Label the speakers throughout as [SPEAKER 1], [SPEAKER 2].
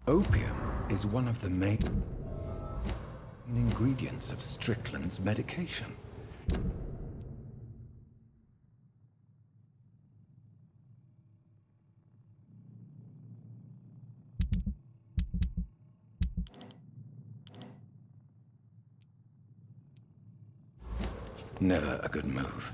[SPEAKER 1] Opium is one of the main ingredients of Strickland's medication. Never a good move.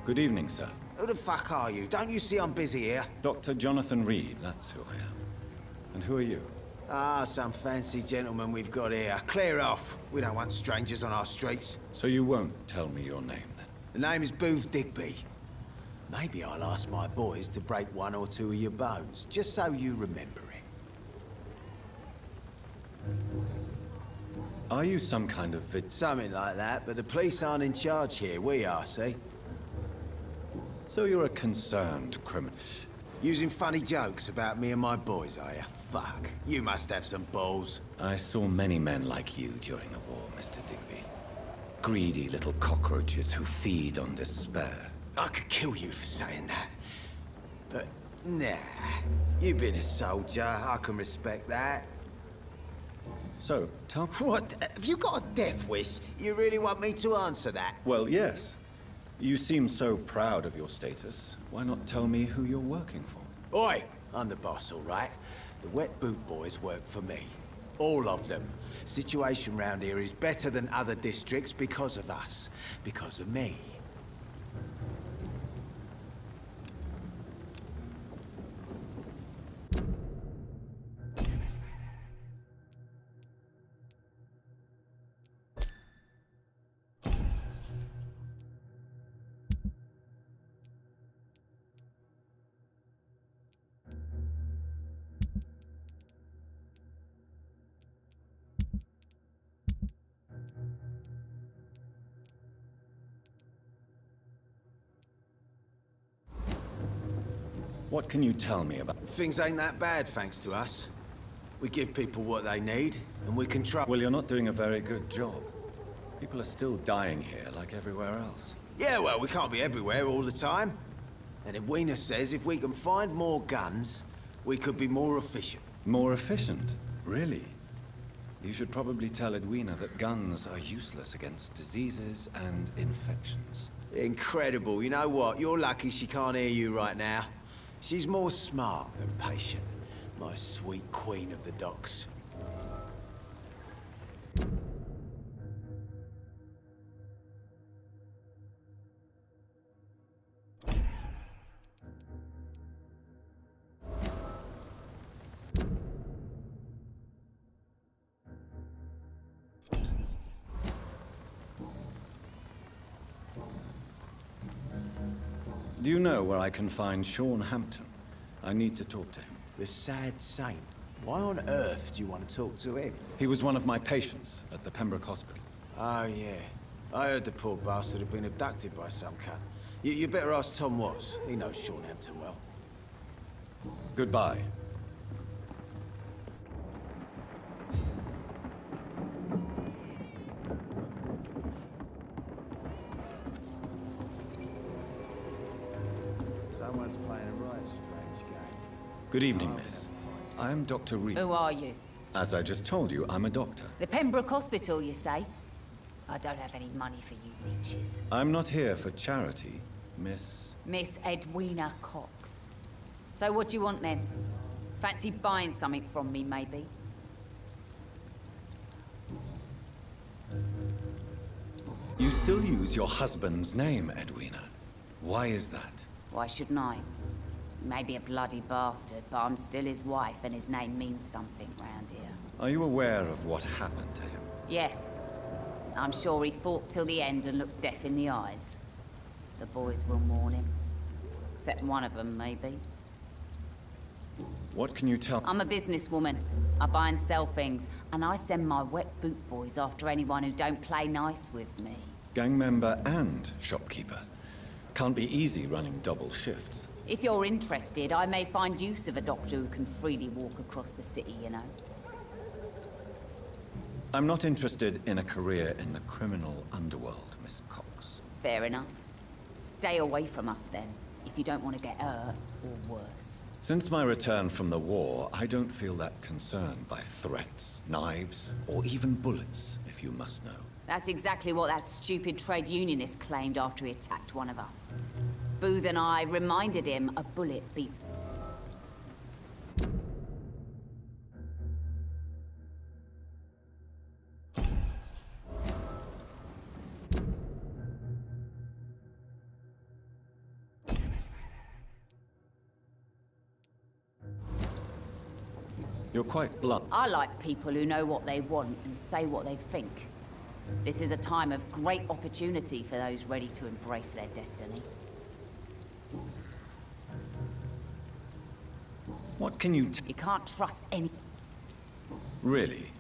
[SPEAKER 2] Good evening, sir.
[SPEAKER 3] Who the fuck are you? Don't you see I'm busy here?
[SPEAKER 2] Dr. Jonathan Reid, that's who I am. And who are you?
[SPEAKER 3] Ah, some fancy gentleman we've got here. Clear off. We don't want strangers on our streets.
[SPEAKER 2] So you won't tell me your name, then?
[SPEAKER 3] The name is Booth Digby. Maybe I'll ask my boys to break one or two of your bones, just so you remember it.
[SPEAKER 2] Are you some kind of
[SPEAKER 3] Something like that, but the police aren't in charge here. We are, see?
[SPEAKER 2] So you're a concerned criminal?
[SPEAKER 3] Using funny jokes about me and my boys, are you? Fuck. You must have some balls.
[SPEAKER 2] I saw many men like you during the war, Mr. Digby. Greedy little cockroaches who feed on despair.
[SPEAKER 3] I could kill you for saying that. But, nah. You've been a soldier. I can respect that.
[SPEAKER 2] So, tell me...
[SPEAKER 3] What? Have you got a death wish? You really want me to answer that?
[SPEAKER 2] Well, yes. You seem so proud of your status. Why not tell me who you're working for?
[SPEAKER 3] Oi! I'm the boss, all right? The Wet Boot Boys work for me. All of them. Situation round here is better than other districts because of us. Because of me.
[SPEAKER 2] What can you tell me about...
[SPEAKER 3] Things ain't that bad, thanks to us. We give people what they need, and we can try...
[SPEAKER 2] Well, you're not doing a very good job. People are still dying here, like everywhere else.
[SPEAKER 3] Yeah, well, we can't be everywhere all the time. And Edwina says if we can find more guns, we could be more efficient.
[SPEAKER 2] More efficient? Really? You should probably tell Edwina that guns are useless against diseases and infections.
[SPEAKER 3] Incredible. You know what? You're lucky she can't hear you right now. She's more smart than patient. My sweet queen of the docks.
[SPEAKER 2] Do you know where I can find Sean Hampton? I need to talk to him.
[SPEAKER 3] The sad saint. Why on earth do you want to talk to him?
[SPEAKER 2] He was one of my patients at the Pembroke Hospital.
[SPEAKER 3] Oh, yeah. I heard the poor bastard had been abducted by some cunt. You better ask Tom Watts. He knows Sean Hampton well.
[SPEAKER 2] Goodbye.
[SPEAKER 3] Someone's playing a right strange game.
[SPEAKER 2] Good evening, miss. I'm Dr. Reid.
[SPEAKER 4] Who are you?
[SPEAKER 2] As I just told you, I'm a doctor.
[SPEAKER 4] The Pembroke Hospital, you say? I don't have any money for you leeches.
[SPEAKER 2] I'm not here for charity, Miss...
[SPEAKER 4] Miss Edwina Cox. So what do you want then? Fancy buying something from me, maybe?
[SPEAKER 2] You still use your husband's name, Edwina. Why is that?
[SPEAKER 4] Why shouldn't I? He may be a bloody bastard, but I'm still his wife and his name means something round here.
[SPEAKER 2] Are you aware of what happened to him?
[SPEAKER 4] Yes. I'm sure he fought till the end and looked death in the eyes. The boys will mourn him. Except one of them, maybe.
[SPEAKER 2] What can you tell...
[SPEAKER 4] I'm a businesswoman. I buy and sell things, and I send my wet boot boys after anyone who don't play nice with me.
[SPEAKER 2] Gang member and shopkeeper. Can't be easy running double shifts.
[SPEAKER 4] If you're interested, I may find use of a doctor who can freely walk across the city, you know.
[SPEAKER 2] I'm not interested in a career in the criminal underworld, Miss Cox.
[SPEAKER 4] Fair enough. Stay away from us then, if you don't want to get hurt, or worse.
[SPEAKER 2] Since my return from the war, I don't feel that concerned by threats, knives, or even bullets, if you must know.
[SPEAKER 4] That's exactly what that stupid trade unionist claimed after he attacked one of us. Booth and I reminded him a bullet beats...
[SPEAKER 2] You're quite blunt.
[SPEAKER 4] I like people who know what they want and say what they think. This is a time of great opportunity for those ready to embrace their destiny.
[SPEAKER 2] What can you
[SPEAKER 4] You can't trust any...
[SPEAKER 2] Really?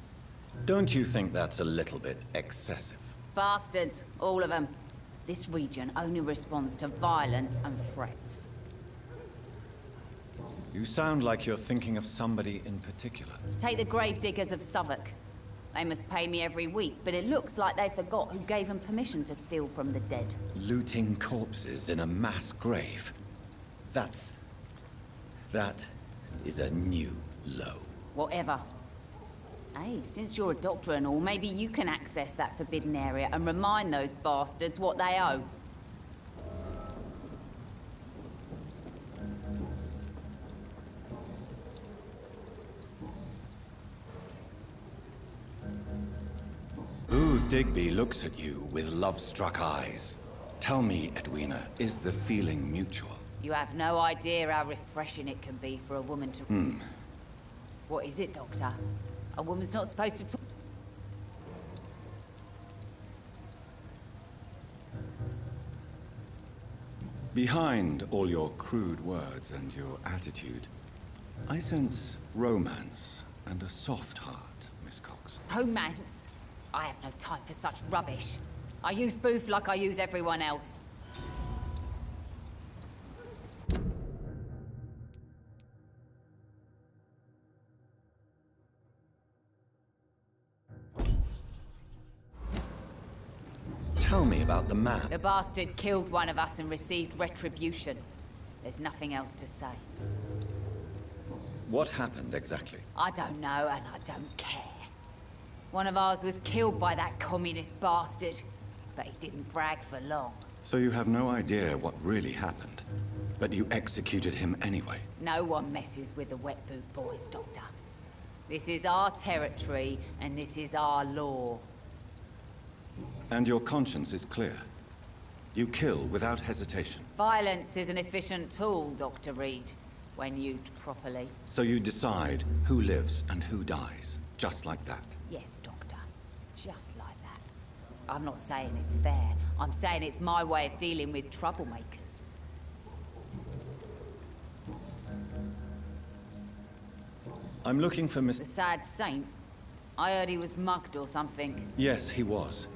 [SPEAKER 2] Don't you think that's a little bit excessive?
[SPEAKER 4] Bastards, all of them. This region only responds to violence and threats.
[SPEAKER 2] You sound like you're thinking of somebody in particular.
[SPEAKER 4] Take the gravediggers of Southwark. They must pay me every week, but it looks like they forgot who gave them permission to steal from the dead.
[SPEAKER 2] Looting corpses in a mass grave. That is a new low.
[SPEAKER 4] Whatever. Hey, since you're a doctor and all, maybe you can access that forbidden area and remind those bastards what they owe.
[SPEAKER 2] Booth Digby looks at you with love-struck eyes. Tell me, Edwina, is the feeling mutual?
[SPEAKER 4] You have no idea how refreshing it can be for a woman to... What is it, Doctor? A woman's not supposed to talk...
[SPEAKER 2] Behind all your crude words and your attitude, I sense romance and a soft heart, Miss Cox.
[SPEAKER 4] Romance? I have no time for such rubbish. I use Booth like I use everyone else.
[SPEAKER 2] Tell me about the man.
[SPEAKER 4] The bastard killed one of us and received retribution. There's nothing else to say.
[SPEAKER 2] What happened exactly?
[SPEAKER 4] I don't know, and I don't care. One of ours was killed by that communist bastard, but he didn't brag for long.
[SPEAKER 2] So you have no idea what really happened, but you executed him anyway.
[SPEAKER 4] No one messes with the wet boot boys, Doctor. This is our territory, and this is our law.
[SPEAKER 2] And your conscience is clear. You kill without hesitation.
[SPEAKER 4] Violence is an efficient tool, Dr. Reid, when used properly.
[SPEAKER 2] So you decide who lives and who dies, just like that.
[SPEAKER 4] Yes, Doctor. Just like that. I'm not saying it's fair. I'm saying it's my way of dealing with troublemakers.
[SPEAKER 2] I'm looking for
[SPEAKER 4] The
[SPEAKER 2] Mr.
[SPEAKER 4] sad saint? I heard he was mugged or something.
[SPEAKER 2] Yes, he was.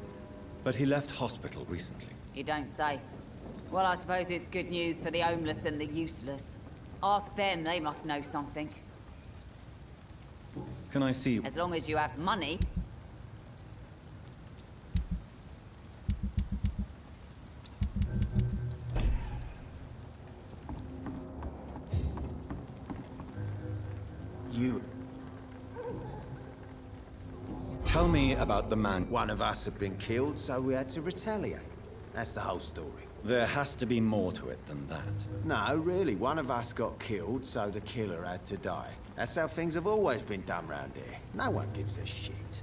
[SPEAKER 2] But he left hospital recently.
[SPEAKER 4] You don't say. Well, I suppose it's good news for the homeless and the useless. Ask them, they must know something.
[SPEAKER 2] Can I see?
[SPEAKER 4] As long as you have money.
[SPEAKER 3] You...
[SPEAKER 2] Tell me about the man.
[SPEAKER 3] One of us had been killed, so we had to retaliate. That's the whole story.
[SPEAKER 2] There has to be more to it than that.
[SPEAKER 3] No, really, one of us got killed, so the killer had to die. That's how things have always been done round here. No one gives a shit.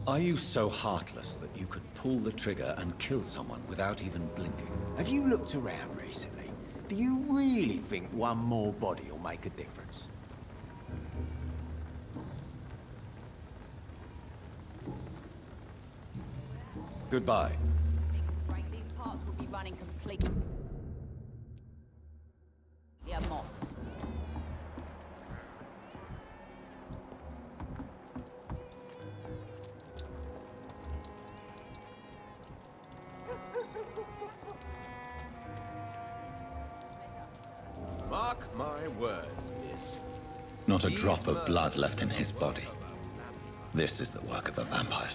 [SPEAKER 2] Are you so heartless that you could pull the trigger and kill someone without even blinking?
[SPEAKER 3] Have you looked around recently? Do you really think one more body will make a difference?
[SPEAKER 2] Goodbye.
[SPEAKER 4] These parts will be running completely amok.
[SPEAKER 5] Mark my words, miss.
[SPEAKER 1] Not a drop of blood left in his body. This is the work of a vampire.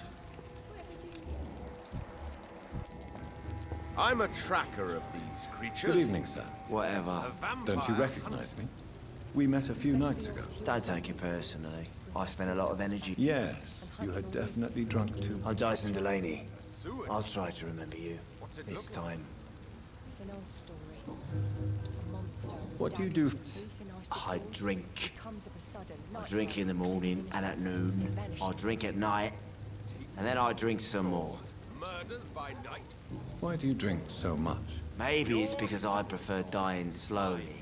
[SPEAKER 5] I'm a tracker of these creatures.
[SPEAKER 2] Good evening, sir.
[SPEAKER 6] Whatever.
[SPEAKER 5] A vampire.
[SPEAKER 2] Don't you recognize me? We met a few nights ago.
[SPEAKER 6] Don't take it personally. I spent a lot of energy.
[SPEAKER 2] Yes, you had definitely drunk too
[SPEAKER 6] I'm
[SPEAKER 2] much.
[SPEAKER 6] Dyson Delaney. I'll try to remember you. This time.
[SPEAKER 7] It's an old story. A monster.
[SPEAKER 2] What do you do?
[SPEAKER 6] I drink. I drink in the morning and at noon. I drink at night. And then I drink some more.
[SPEAKER 5] Murders by night.
[SPEAKER 2] Why do you drink so much?
[SPEAKER 6] Maybe it's because I prefer dying slowly.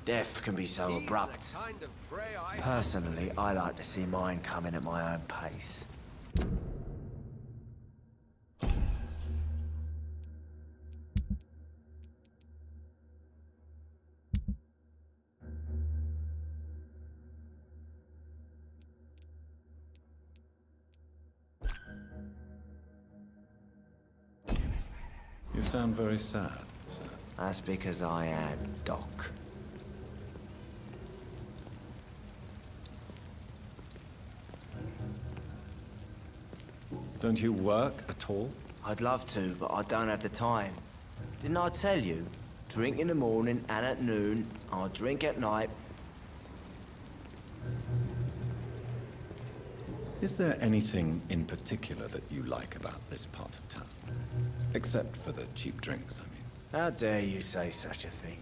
[SPEAKER 6] Death can be so abrupt.
[SPEAKER 5] Kind of prey I
[SPEAKER 6] Personally, I like to see mine coming at my own pace.
[SPEAKER 2] You sound very sad, sir.
[SPEAKER 6] That's because I am Doc.
[SPEAKER 2] Don't you work at all?
[SPEAKER 6] I'd love to, but I don't have the time. Didn't I tell you? Drink in the morning and at noon. I'll drink at night.
[SPEAKER 2] Is there anything in particular that you like about this part of town? Except for the cheap drinks, I mean.
[SPEAKER 6] How dare you say such a thing?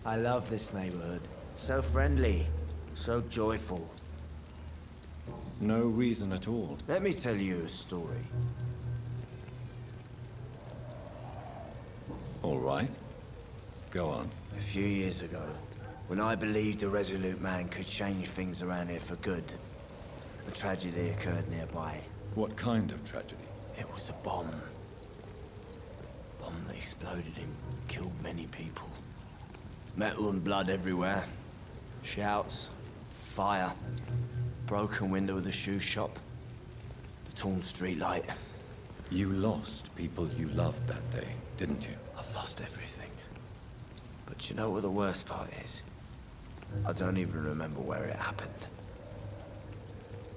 [SPEAKER 6] I love this neighborhood. So friendly. So joyful.
[SPEAKER 2] No reason at all.
[SPEAKER 6] Let me tell you a story.
[SPEAKER 2] All right. Go on.
[SPEAKER 6] A few years ago, when I believed a resolute man could change things around here for good, a tragedy occurred nearby.
[SPEAKER 2] What kind of tragedy?
[SPEAKER 6] It was a bomb. Bomb that exploded and killed many people. Metal and blood everywhere. Shouts, fire, broken window of the shoe shop, the torn street light.
[SPEAKER 2] You lost people you loved that day, didn't you?
[SPEAKER 6] I've lost everything. But you know what the worst part is? I don't even remember where it happened.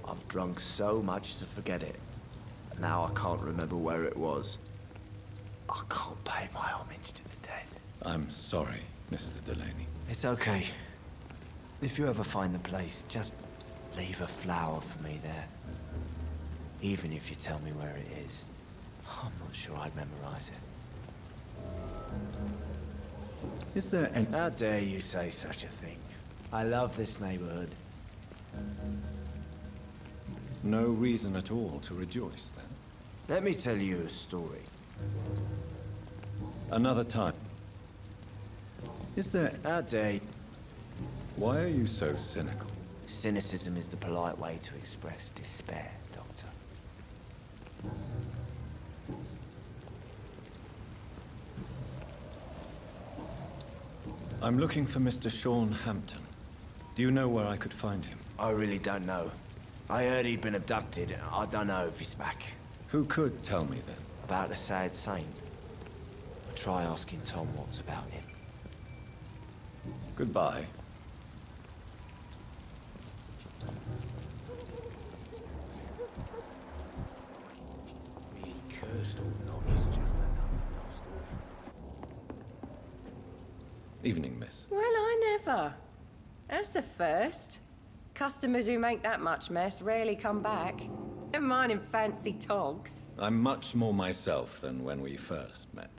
[SPEAKER 6] I've drunk so much to forget it. Now I can't remember where it was. I can't pay my homage to the dead.
[SPEAKER 2] I'm sorry, Mr. Delaney.
[SPEAKER 6] It's okay. If you ever find the place, just leave a flower for me there. Even if you tell me where it is. I'm not sure I'd memorize it.
[SPEAKER 2] Is there any...
[SPEAKER 6] How dare you say such a thing? I love this neighborhood.
[SPEAKER 2] No reason at all to rejoice, then?
[SPEAKER 6] Let me tell you a story.
[SPEAKER 2] Another time. Is there...
[SPEAKER 6] How dare you?
[SPEAKER 2] Why are you so cynical?
[SPEAKER 6] Cynicism is the polite way to express despair, Doctor.
[SPEAKER 2] I'm looking for Mr. Sean Hampton. Do you know where I could find him?
[SPEAKER 6] I really don't know. I heard he'd been abducted. I don't know if he's back.
[SPEAKER 2] Who could tell me then?
[SPEAKER 6] About the sad saint? I'll try asking Tom what's about him.
[SPEAKER 2] Goodbye.
[SPEAKER 3] Be he cursed or not, he's just another lost orphan.
[SPEAKER 2] Evening, miss.
[SPEAKER 8] Well, I never. That's a first. Customers who make that much mess rarely come back. Never mind in fancy togs.
[SPEAKER 2] I'm much more myself than when we first met.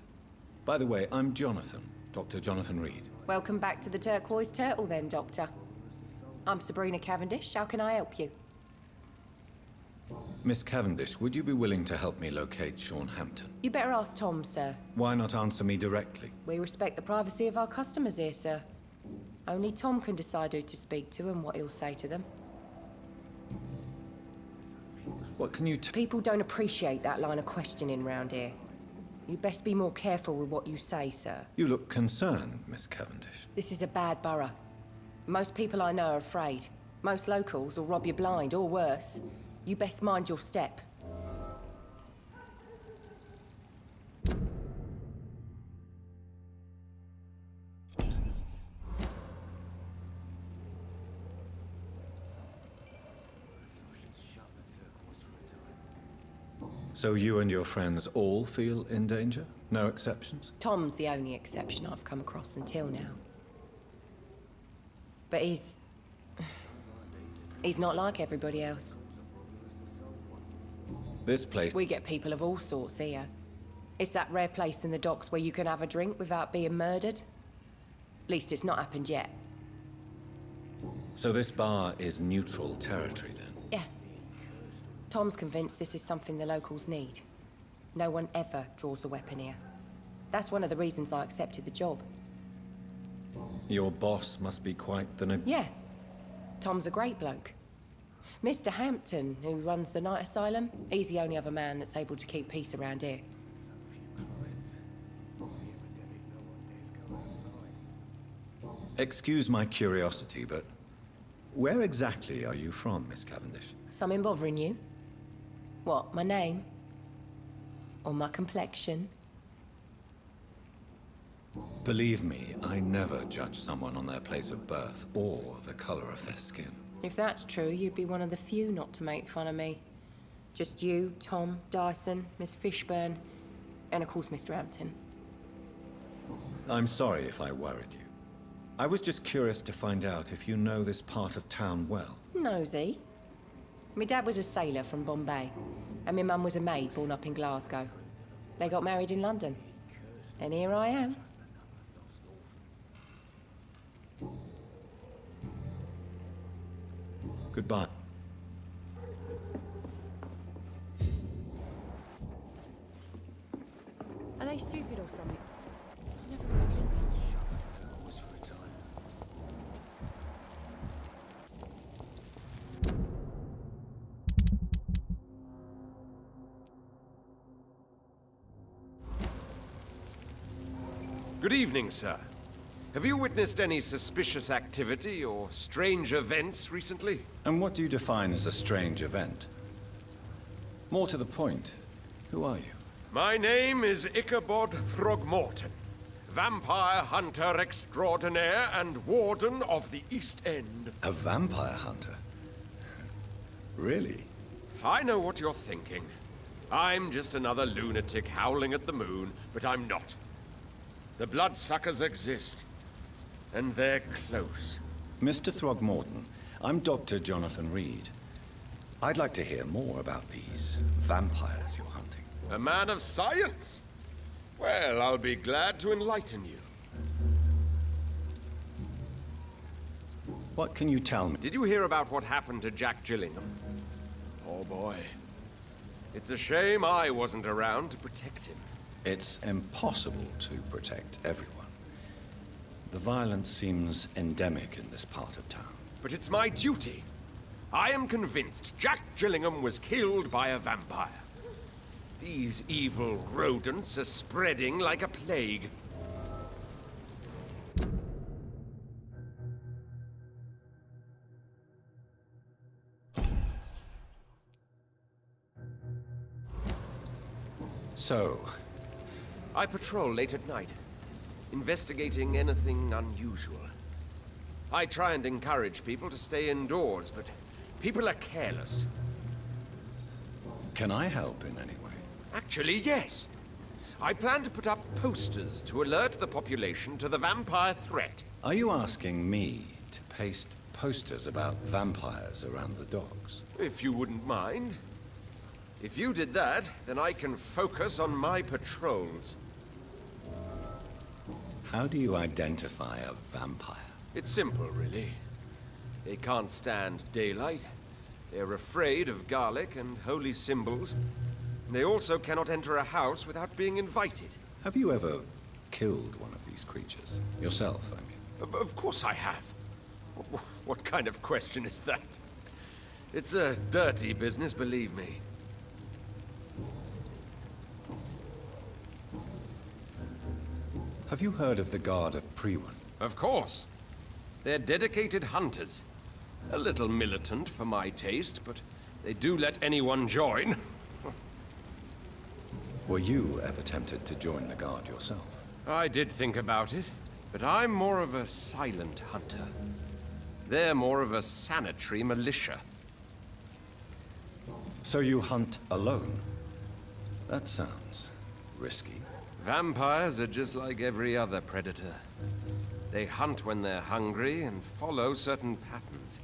[SPEAKER 2] By the way, I'm Jonathan, Dr. Jonathan Reid.
[SPEAKER 8] Welcome back to the Turquoise Turtle then, Doctor. I'm Sabrina Cavendish. How can I help you?
[SPEAKER 2] Miss Cavendish, would you be willing to help me locate Sean Hampton?
[SPEAKER 8] You better ask Tom, sir.
[SPEAKER 2] Why not answer me directly?
[SPEAKER 8] We respect the privacy of our customers here, sir. Only Tom can decide who to speak to and what he'll say to them.
[SPEAKER 2] What can you
[SPEAKER 8] People don't appreciate that line of questioning round here. You best be more careful with what you say, sir.
[SPEAKER 2] You look concerned, Miss Cavendish.
[SPEAKER 8] This is a bad borough. Most people I know are afraid. Most locals will rob you blind, or worse. You best mind your step.
[SPEAKER 2] So you and your friends all feel in danger? No exceptions?
[SPEAKER 8] Tom's the only exception I've come across until now. But he's not like everybody else.
[SPEAKER 2] This place...
[SPEAKER 8] We get people of all sorts here. It's that rare place in the docks where you can have a drink without being murdered. At least it's not happened yet.
[SPEAKER 2] So this bar is neutral territory, then?
[SPEAKER 8] Yeah. Tom's convinced this is something the locals need. No one ever draws a weapon here. That's one of the reasons I accepted the job.
[SPEAKER 2] Your boss must be quite the...
[SPEAKER 8] Yeah. Tom's a great bloke. Mr. Hampton, who runs the night asylum, he's the only other man that's able to keep peace around here.
[SPEAKER 2] Excuse my curiosity, but where exactly are you from, Miss Cavendish?
[SPEAKER 8] Something bothering you? What, my name? Or my complexion?
[SPEAKER 2] Believe me, I never judge someone on their place of birth or the color of their skin.
[SPEAKER 8] If that's true, you'd be one of the few not to make fun of me. Just you, Tom, Dyson, Miss Fishburne, and of course Mr. Hampton.
[SPEAKER 2] I'm sorry if I worried you. I was just curious to find out if you know this part of town well.
[SPEAKER 8] Nosy. My dad was a sailor from Bombay, and my mum was a maid born up in Glasgow. They got married in London, and here I am.
[SPEAKER 2] Goodbye.
[SPEAKER 7] Are they stupid or something? I've never heard something.
[SPEAKER 5] Good evening, sir. Have you witnessed any suspicious activity or strange events recently?
[SPEAKER 2] And what do you define as a strange event? More to the point, who are you?
[SPEAKER 5] My name is Ichabod Throgmorton, vampire hunter extraordinaire and warden of the East End.
[SPEAKER 2] A vampire hunter? Really?
[SPEAKER 5] I know what you're thinking. I'm just another lunatic howling at the moon, but I'm not. The bloodsuckers exist, and they're close.
[SPEAKER 2] Mr. Throgmorton, I'm Dr. Jonathan Reid. I'd like to hear more about these vampires you're hunting.
[SPEAKER 5] A man of science? Well, I'll be glad to enlighten you.
[SPEAKER 2] What can you tell me?
[SPEAKER 5] Did you hear about what happened to Jack Gillingham? Oh boy. It's a shame I wasn't around to protect him.
[SPEAKER 2] It's impossible to protect everyone. The violence seems endemic in this part of town.
[SPEAKER 5] But it's my duty. I am convinced Jack Gillingham was killed by a vampire. These evil rodents are spreading like a plague.
[SPEAKER 2] So,
[SPEAKER 5] I patrol late at night, investigating anything unusual. I try and encourage people to stay indoors, but people are careless.
[SPEAKER 2] can I help in any way?
[SPEAKER 5] Actually, yes. I plan to put up posters to alert the population to the vampire threat.
[SPEAKER 2] Are you asking me to paste posters about vampires around the docks?
[SPEAKER 5] If you wouldn't mind. If you did that, then I can focus on my patrols.
[SPEAKER 2] How do you identify a vampire?
[SPEAKER 5] It's simple, really. They can't stand daylight. They're afraid of garlic and holy symbols. They also cannot enter a house without being invited.
[SPEAKER 2] Have you ever killed one of these creatures? Yourself, I mean.
[SPEAKER 5] Of course I have. What kind of question is that? It's a dirty business, believe me.
[SPEAKER 2] Have you heard of the Guard of Priwen?
[SPEAKER 5] Of course. They're dedicated hunters. A little militant for my taste, but they do let anyone join.
[SPEAKER 2] Were you ever tempted to join the Guard yourself?
[SPEAKER 5] I did think about it, but I'm more of a silent hunter. They're more of a sanitary militia.
[SPEAKER 2] So you hunt alone? That sounds risky.
[SPEAKER 5] Vampires are just like every other predator. They hunt when they're hungry and follow certain patterns.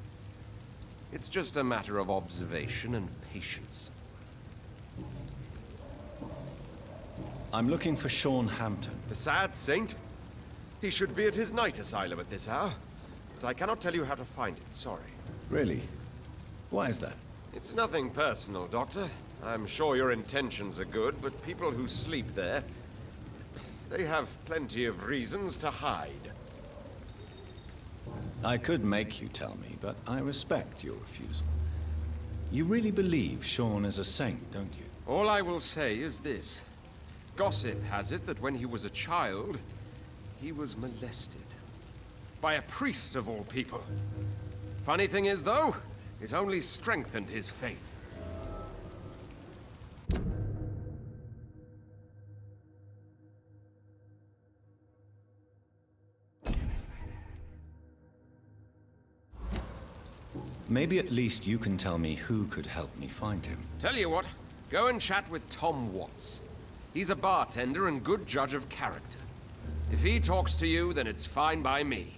[SPEAKER 5] It's just a matter of observation and patience.
[SPEAKER 2] I'm looking for Sean Hampton.
[SPEAKER 5] The sad saint? He should be at his night asylum at this hour. But I cannot tell you how to find it, sorry.
[SPEAKER 2] Really? Why is that?
[SPEAKER 5] It's nothing personal, Doctor. I'm sure your intentions are good, but people who sleep there, they have plenty of reasons to hide.
[SPEAKER 2] I could make you tell me, but I respect your refusal. You really believe Sean is a saint, don't you?
[SPEAKER 5] All I will say is this. Gossip has it that when he was a child, he was molested. By a priest of all people. Funny thing is, though, it only strengthened his faith.
[SPEAKER 2] Maybe at least you can tell me who could help me find him.
[SPEAKER 5] Tell you what, go and chat with Tom Watts. He's a bartender and good judge of character. If he talks to you, then it's fine by me.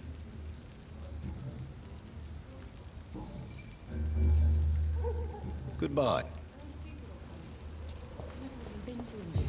[SPEAKER 2] Goodbye.
[SPEAKER 7] Been to India.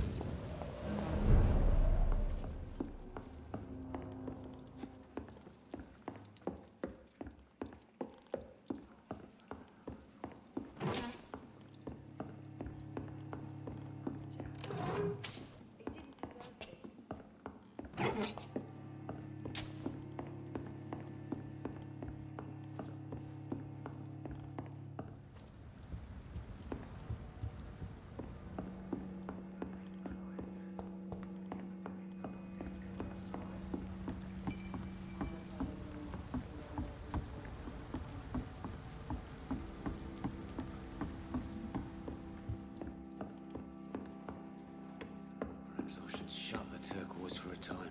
[SPEAKER 6] Perhaps I should shut the turquoise for a time.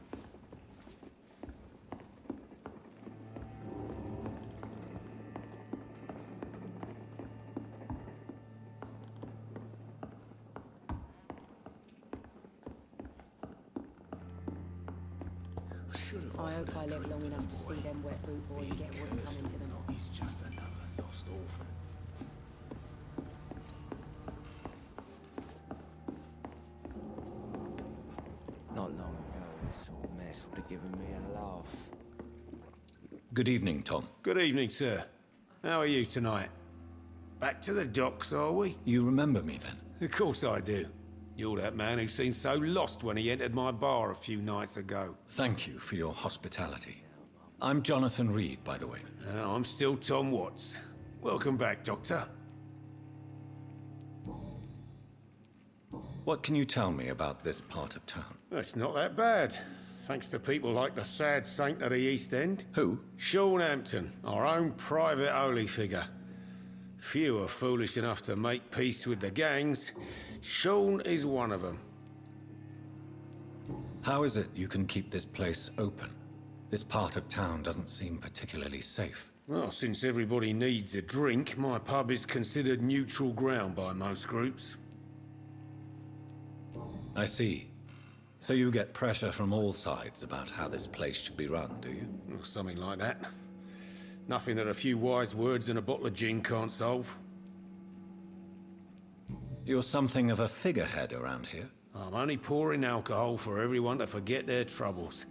[SPEAKER 8] I hope I live long enough to see them wet boot boys get what's coming to them.
[SPEAKER 6] He's just another lost orphan. Not long ago, this sort of mess would have given me a laugh.
[SPEAKER 2] Good evening, Tom.
[SPEAKER 9] Good evening, sir. How are you tonight? Back to the docks, are we?
[SPEAKER 2] You remember me then?
[SPEAKER 9] Of course I do. You're that man who seemed so lost when he entered my bar a few nights ago.
[SPEAKER 2] Thank you for your hospitality. I'm Jonathan Reid, by the way.
[SPEAKER 9] I'm still Tom Watts. Welcome back, Doctor.
[SPEAKER 2] What can you tell me about this part of town?
[SPEAKER 9] It's not that bad. Thanks to people like the sad saint of the East End.
[SPEAKER 2] Who?
[SPEAKER 9] Sean Hampton, our own private holy figure. Few are foolish enough to make peace with the gangs. Sean is one of them.
[SPEAKER 2] How is it you can keep this place open? This part of town doesn't seem particularly safe.
[SPEAKER 9] Well, since everybody needs a drink, my pub is considered neutral ground by most groups.
[SPEAKER 2] I see. So you get pressure from all sides about how this place should be run, do you?
[SPEAKER 9] Or something like that. Nothing that a few wise words and a bottle of gin can't solve.
[SPEAKER 2] You're something of a figurehead around here.
[SPEAKER 9] I'm only pouring alcohol for everyone to forget their troubles.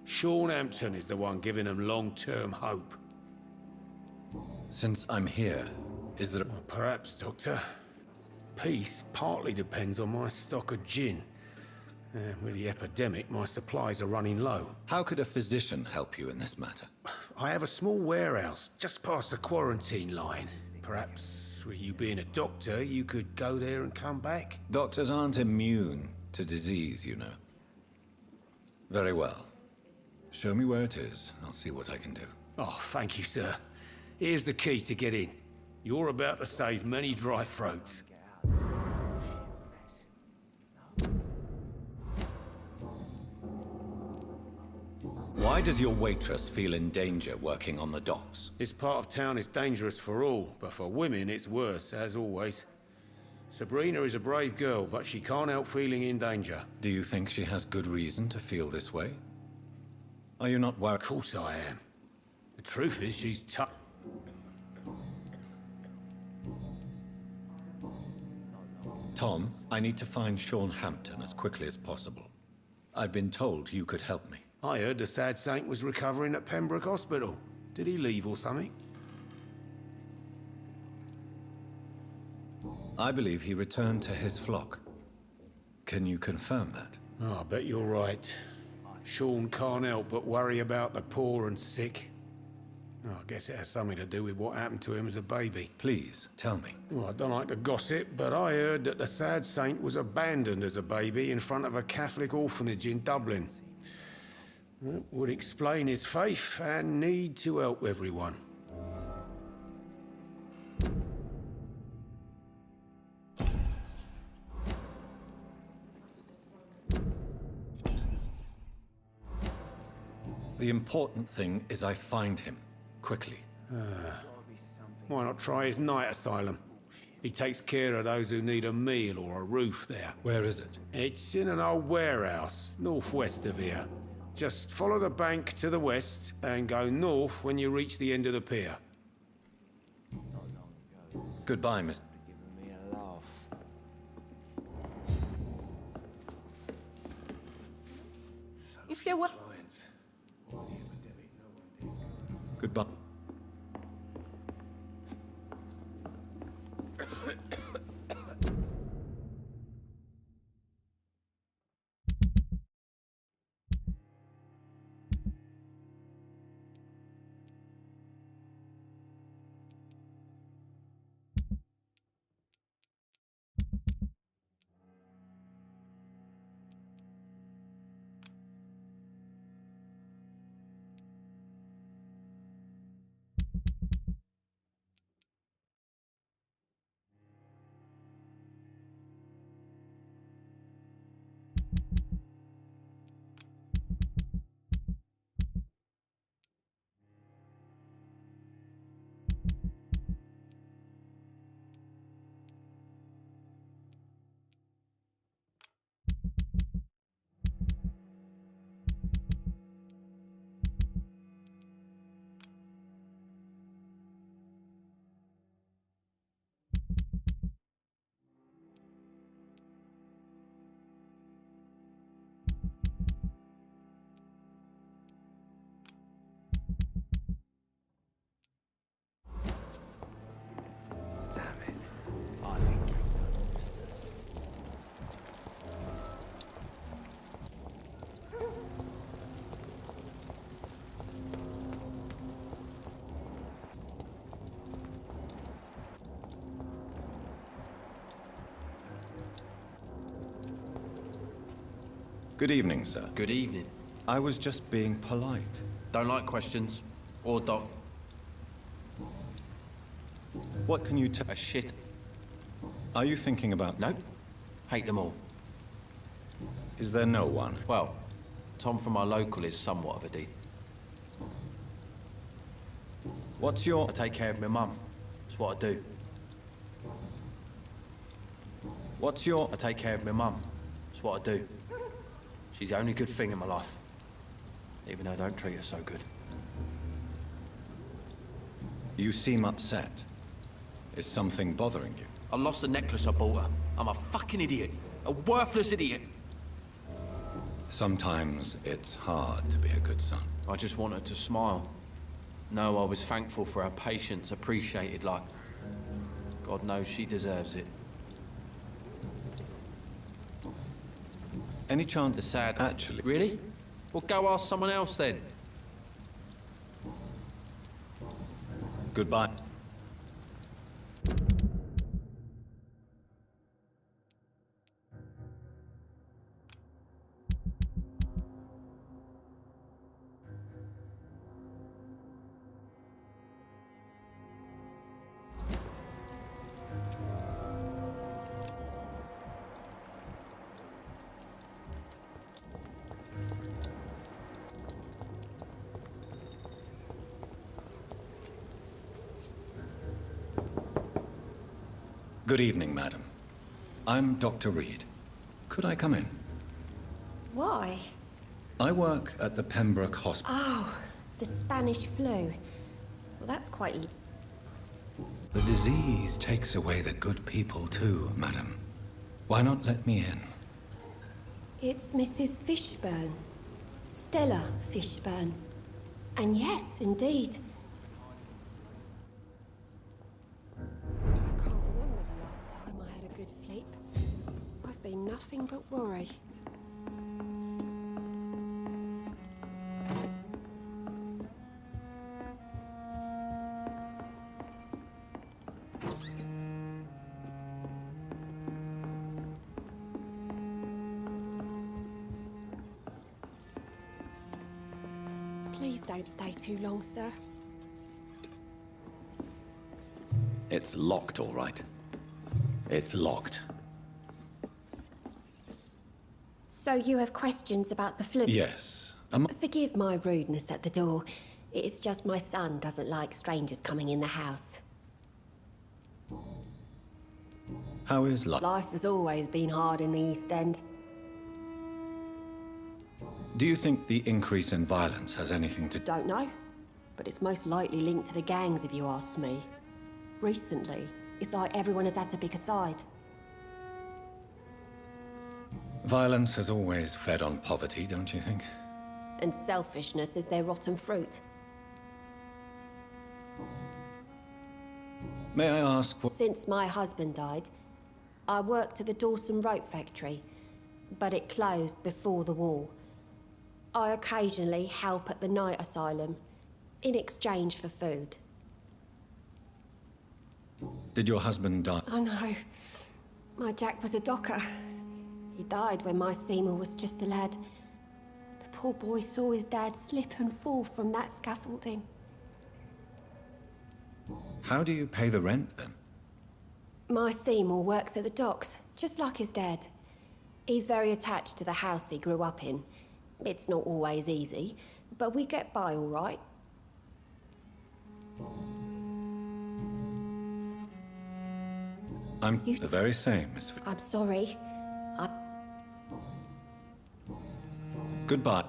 [SPEAKER 9] Sean Hampton is the one giving them long-term hope.
[SPEAKER 2] Since I'm here, is there...
[SPEAKER 9] Well, perhaps, Doctor. Peace partly depends on my stock of gin. With the epidemic, my supplies are running low.
[SPEAKER 2] How could a physician help you in this matter?
[SPEAKER 9] I have a small warehouse just past the quarantine line. Perhaps, with you being a doctor, you could go there and come back?
[SPEAKER 2] Doctors aren't immune to disease, you know. Very well. Show me where it is. I'll see what I can do.
[SPEAKER 9] Oh, thank you, sir. Here's the key to get in. You're about to save many dry throats.
[SPEAKER 2] Why does your waitress feel in danger working on the docks?
[SPEAKER 9] This part of town is dangerous for all, but for women it's worse, as always. Sabrina is a brave girl, but she can't help feeling in danger.
[SPEAKER 2] Do you think she has good reason to feel this way? Are you not worried?
[SPEAKER 9] Of course I am. The truth is, she's tough.
[SPEAKER 2] Tom, I need to find Sean Hampton as quickly as possible. I've been told you could help me.
[SPEAKER 9] I heard the sad saint was recovering at Pembroke Hospital. Did he leave or something?
[SPEAKER 2] I believe he returned to his flock. Can you confirm that?
[SPEAKER 9] Oh, I bet you're right. Sean can't help but worry about the poor and sick. Oh, I guess it has something to do with what happened to him as a baby.
[SPEAKER 2] Please, tell me.
[SPEAKER 9] Well, I don't like to gossip, but I heard that the sad saint was abandoned as a baby in front of a Catholic orphanage in Dublin. That would explain his faith and need to help everyone.
[SPEAKER 2] The important thing is I find him, quickly.
[SPEAKER 9] Why not try his night asylum? He takes care of those who need a meal or a roof there.
[SPEAKER 2] Where is it?
[SPEAKER 9] It's in an old warehouse, northwest of here. Just follow the bank to the west and go north when you reach the end of the pier.
[SPEAKER 2] Goodbye, Miss...
[SPEAKER 6] Giving me a laugh.
[SPEAKER 8] You still want...
[SPEAKER 2] Goodbye. Good evening, sir.
[SPEAKER 10] Good evening.
[SPEAKER 2] I was just being polite.
[SPEAKER 10] Don't like questions. Or doc.
[SPEAKER 2] What can you tell?
[SPEAKER 10] A shit.
[SPEAKER 2] Are you thinking about...
[SPEAKER 10] Nope. Hate them all.
[SPEAKER 2] Is there no one?
[SPEAKER 10] Well, Tom from our local is somewhat of a D.
[SPEAKER 2] What's your...
[SPEAKER 10] I take care of my mum. That's what I do.
[SPEAKER 2] What's your...
[SPEAKER 10] I take care of my mum. That's what I do. She's the only good thing in my life. Even though I don't treat her so good.
[SPEAKER 2] You seem upset. Is something bothering you?
[SPEAKER 10] I lost the necklace I bought her. I'm a fucking idiot. A worthless idiot.
[SPEAKER 2] Sometimes it's hard to be a good son.
[SPEAKER 10] I just want her to smile. No, I was thankful for her patience, appreciated like... God knows she deserves it.
[SPEAKER 2] Any chance...
[SPEAKER 10] The sad...
[SPEAKER 2] Actually...
[SPEAKER 10] Really? Well, go ask someone else then.
[SPEAKER 2] Goodbye. Good evening, madam. I'm Dr. Reid. Could I come in?
[SPEAKER 11] Why?
[SPEAKER 2] I work at the Pembroke Hospital.
[SPEAKER 11] Oh, the Spanish flu. Well, that's quite...
[SPEAKER 2] The disease takes away the good people too, madam. Why not let me in?
[SPEAKER 11] It's Mrs. Fishburne. Stella Fishburne. And yes, indeed. I can't remember the last time I had a good sleep. I've been nothing but worry. Please don't stay too long, sir.
[SPEAKER 1] It's locked, all right. It's locked.
[SPEAKER 11] So you have questions about the flu?
[SPEAKER 2] Yes.
[SPEAKER 11] Forgive my rudeness at the door. It's just my son doesn't like strangers coming in the house.
[SPEAKER 2] How is life?
[SPEAKER 11] Life has always been hard in the East End.
[SPEAKER 2] Do you think the increase in violence has anything to...
[SPEAKER 11] Don't know, but it's most likely linked to the gangs if you ask me. Recently, it's like everyone has had to pick a side.
[SPEAKER 2] Violence has always fed on poverty, don't you think?
[SPEAKER 11] And selfishness is their rotten fruit.
[SPEAKER 2] May I ask what...
[SPEAKER 11] Since my husband died, I worked at the Dawson Rope factory, but it closed before the war. I occasionally help at the night asylum, in exchange for food.
[SPEAKER 2] Did your husband die?
[SPEAKER 11] Oh no, my Jack was a docker. He died when my Seymour was just a lad. The poor boy saw his dad slip and fall from that scaffolding.
[SPEAKER 2] How do you pay the rent, then?
[SPEAKER 11] My Seymour works at the docks, just like his dad. He's very attached to the house he grew up in. It's not always easy, but we get by all right.
[SPEAKER 2] I'm the very same, Miss...
[SPEAKER 11] I'm sorry.
[SPEAKER 2] Goodbye.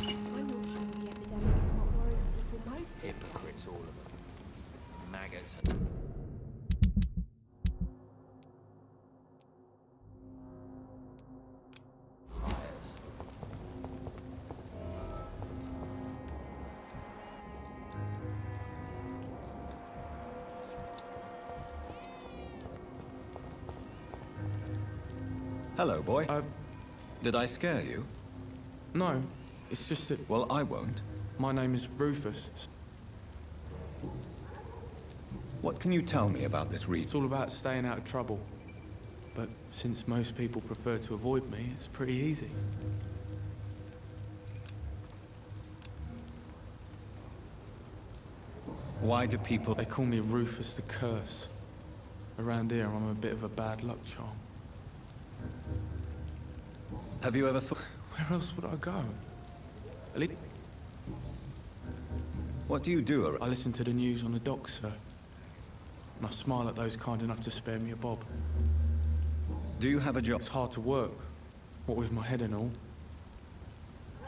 [SPEAKER 11] I'm not sure the epidemic is what worries people most.
[SPEAKER 10] Hypocrites, all of them. Maggots.
[SPEAKER 2] Hello, boy. Did I scare you?
[SPEAKER 12] No, it's just that...
[SPEAKER 2] Well, I won't.
[SPEAKER 12] My name is Rufus.
[SPEAKER 2] What can you tell me about this Reid?
[SPEAKER 12] It's all about staying out of trouble. But since most people prefer to avoid me, it's pretty easy.
[SPEAKER 2] Why do people...
[SPEAKER 12] They call me Rufus the Curse. Around here, I'm a bit of a bad luck charm.
[SPEAKER 2] Have you ever thought...
[SPEAKER 12] Where else would I go? At least...
[SPEAKER 2] What do you do?
[SPEAKER 12] I listen to the news on the docks, sir. And I smile at those kind enough to spare me a bob.
[SPEAKER 2] Do you have a job?
[SPEAKER 12] It's hard to work, what with my head and all.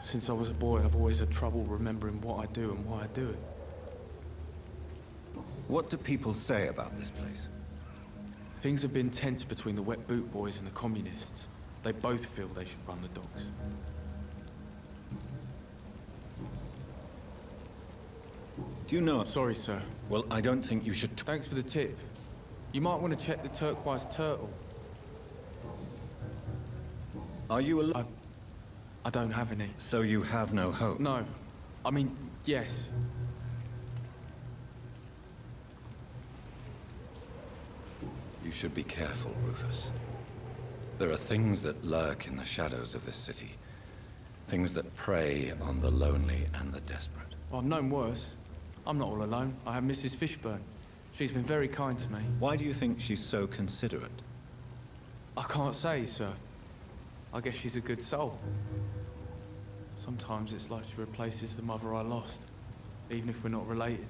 [SPEAKER 12] Since I was a boy, I've always had trouble remembering what I do and why I do it.
[SPEAKER 2] What do people say about this place?
[SPEAKER 12] Things have been tense between the wet boot boys and the communists. They both feel they should run the docks.
[SPEAKER 2] Do you know...
[SPEAKER 12] Sorry, sir.
[SPEAKER 2] Well, I don't think you should...
[SPEAKER 12] Thanks for the tip. You might want to check the turquoise turtle.
[SPEAKER 2] Are you alive?
[SPEAKER 12] I don't have any.
[SPEAKER 2] So you have no hope?
[SPEAKER 12] No. I mean, yes.
[SPEAKER 2] You should be careful, Rufus. There are things that lurk in the shadows of this city. Things that prey on the lonely and the desperate.
[SPEAKER 12] Well, I've known worse. I'm not all alone. I have Mrs. Fishburne. She's been very kind to me.
[SPEAKER 2] Why do you think she's so considerate?
[SPEAKER 12] I can't say, sir. I guess she's a good soul. Sometimes it's like she replaces the mother I lost, even if we're not related.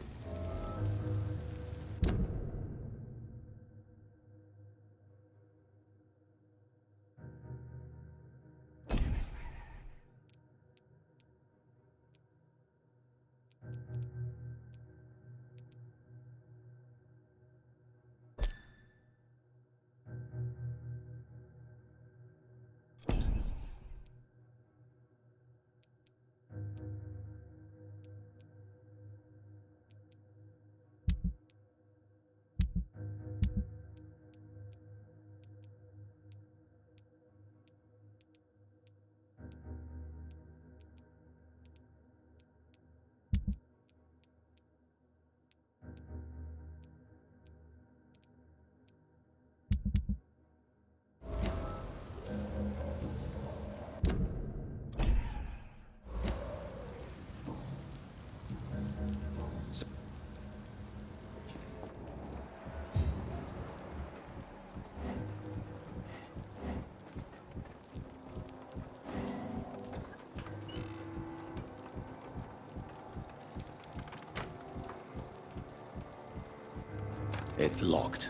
[SPEAKER 1] It's locked.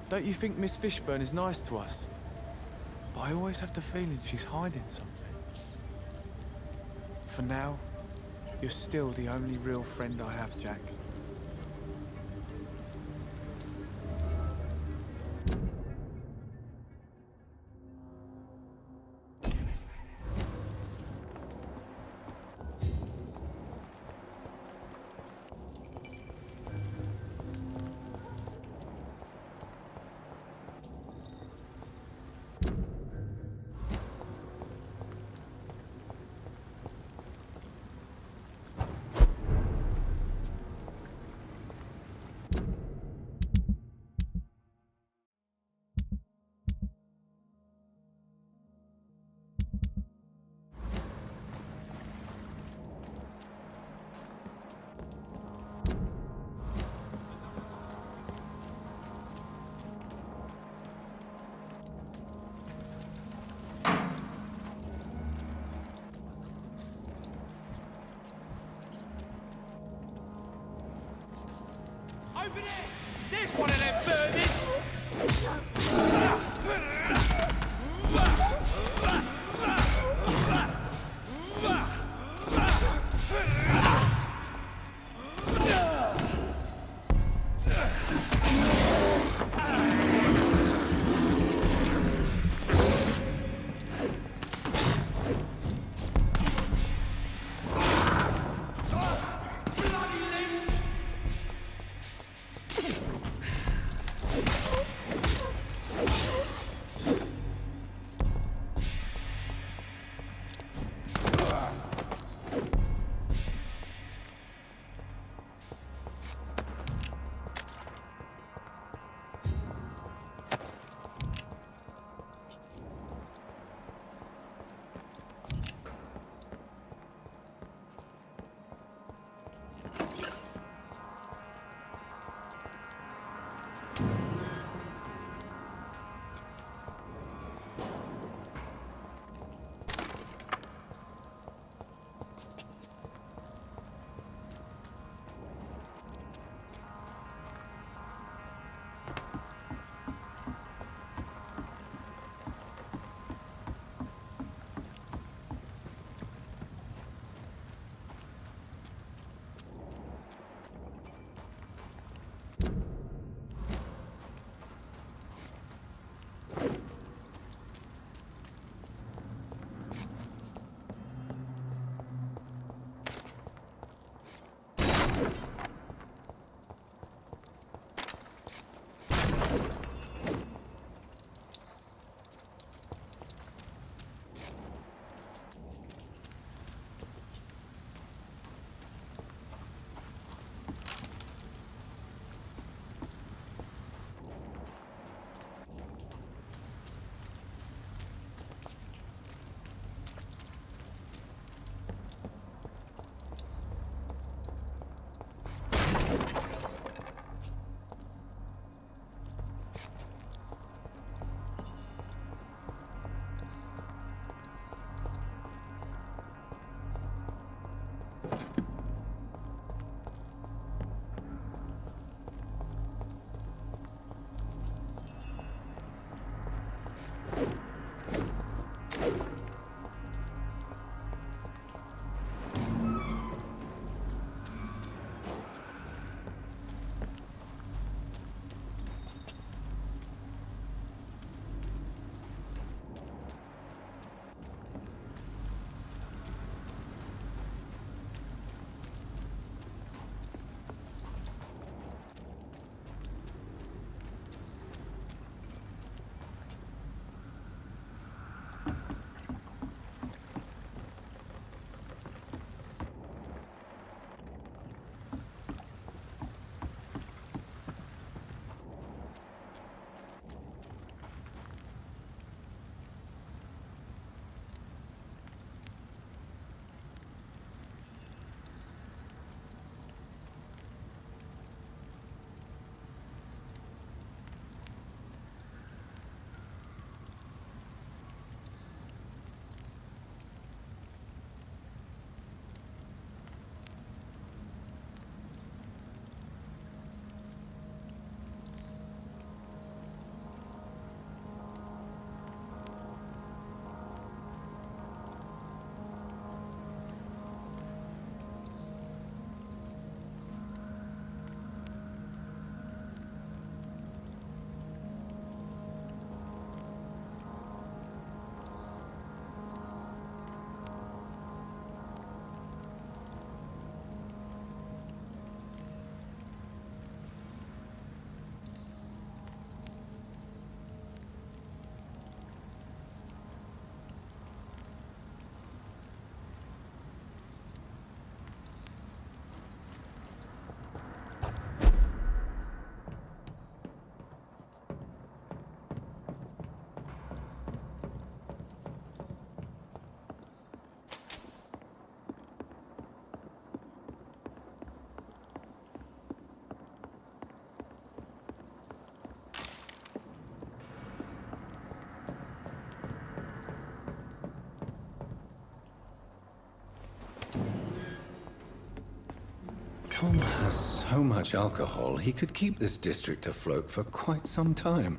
[SPEAKER 12] Don't you think Miss Fishburne is nice to us? But I always have the feeling she's hiding something. For now, you're still the only real friend I have, Jack.
[SPEAKER 5] Over there! There's one of them vermin!
[SPEAKER 2] Tom has so much alcohol, he could keep this district afloat for quite some time.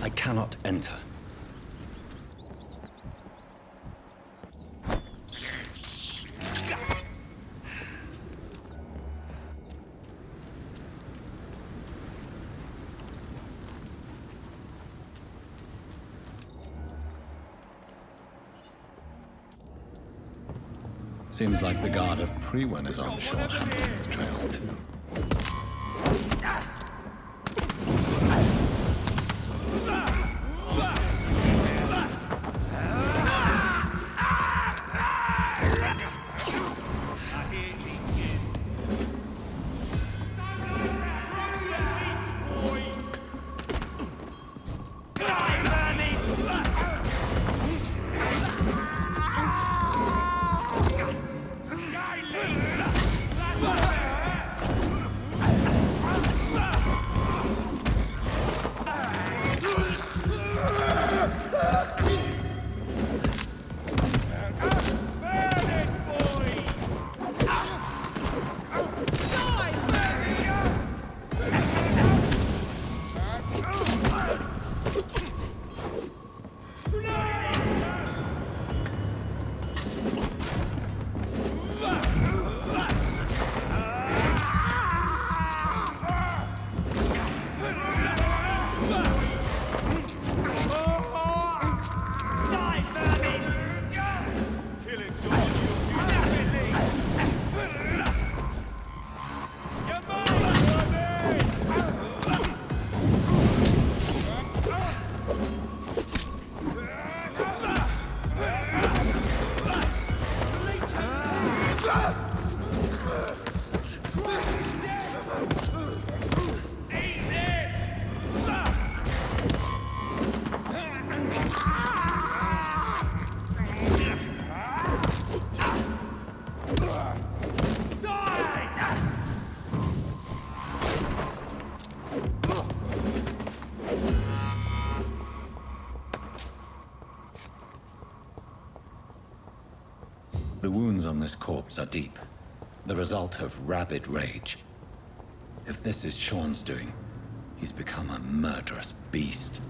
[SPEAKER 2] I cannot enter. Seems like the guard of Prewen is on Sean Hampton's trail too.
[SPEAKER 1] The wounds on this corpse are deep, the result of rabid rage. If this is Sean's doing, he's become a murderous beast.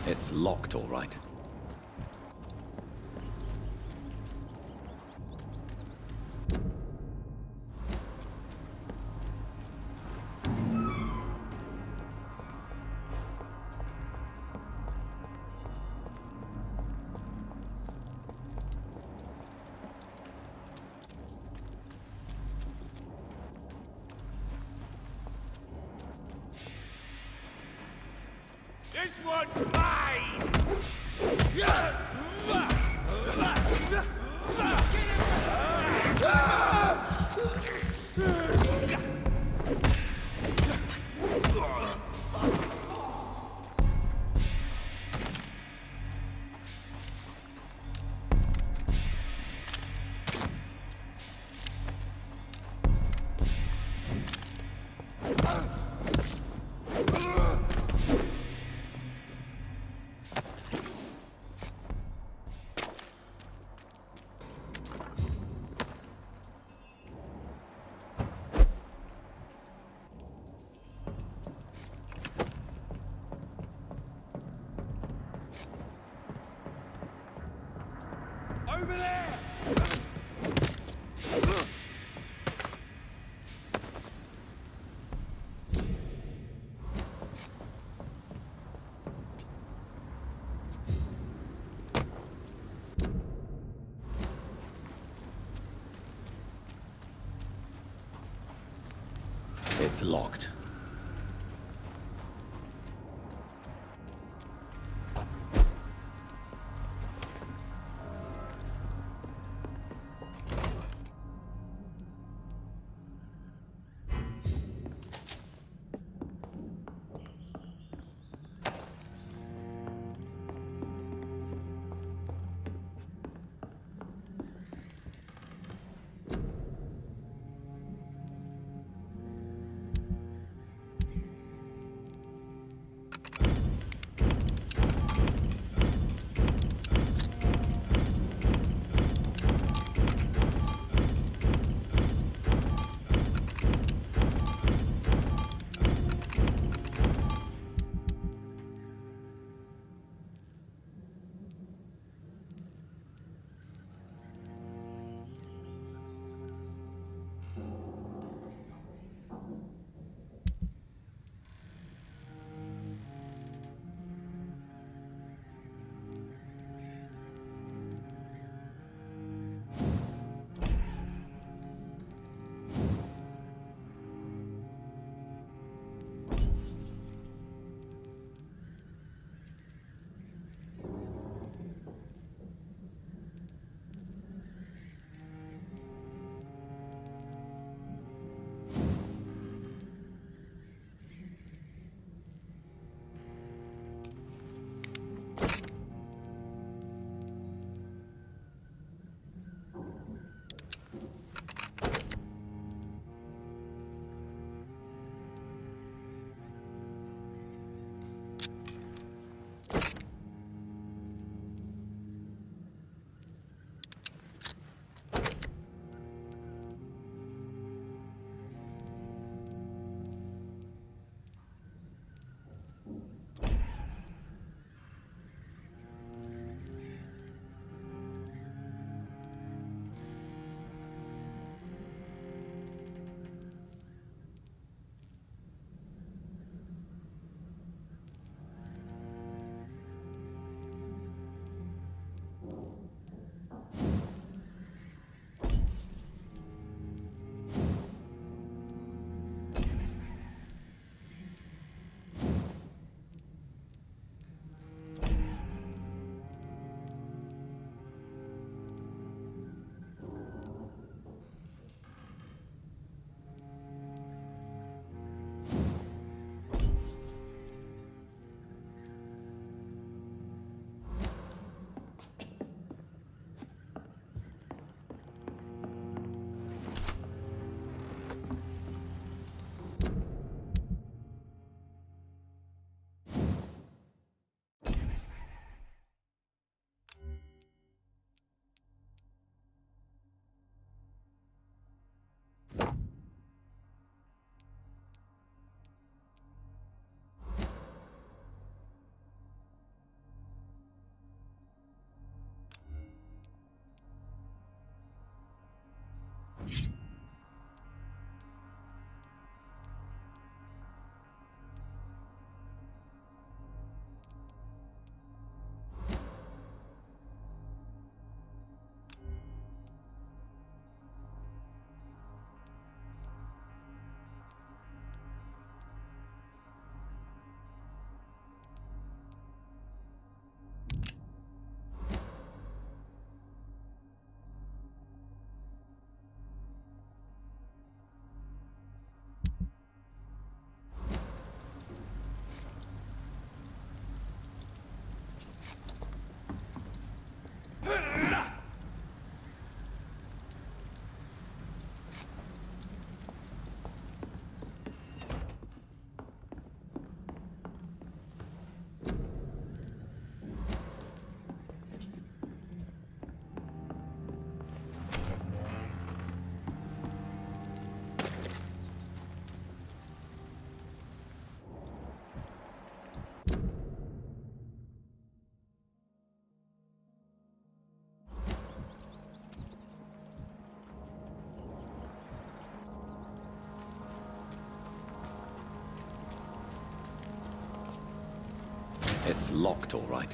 [SPEAKER 1] It's locked, all right.
[SPEAKER 3] This one's mine! Over there!
[SPEAKER 1] It's locked. It's locked, all right.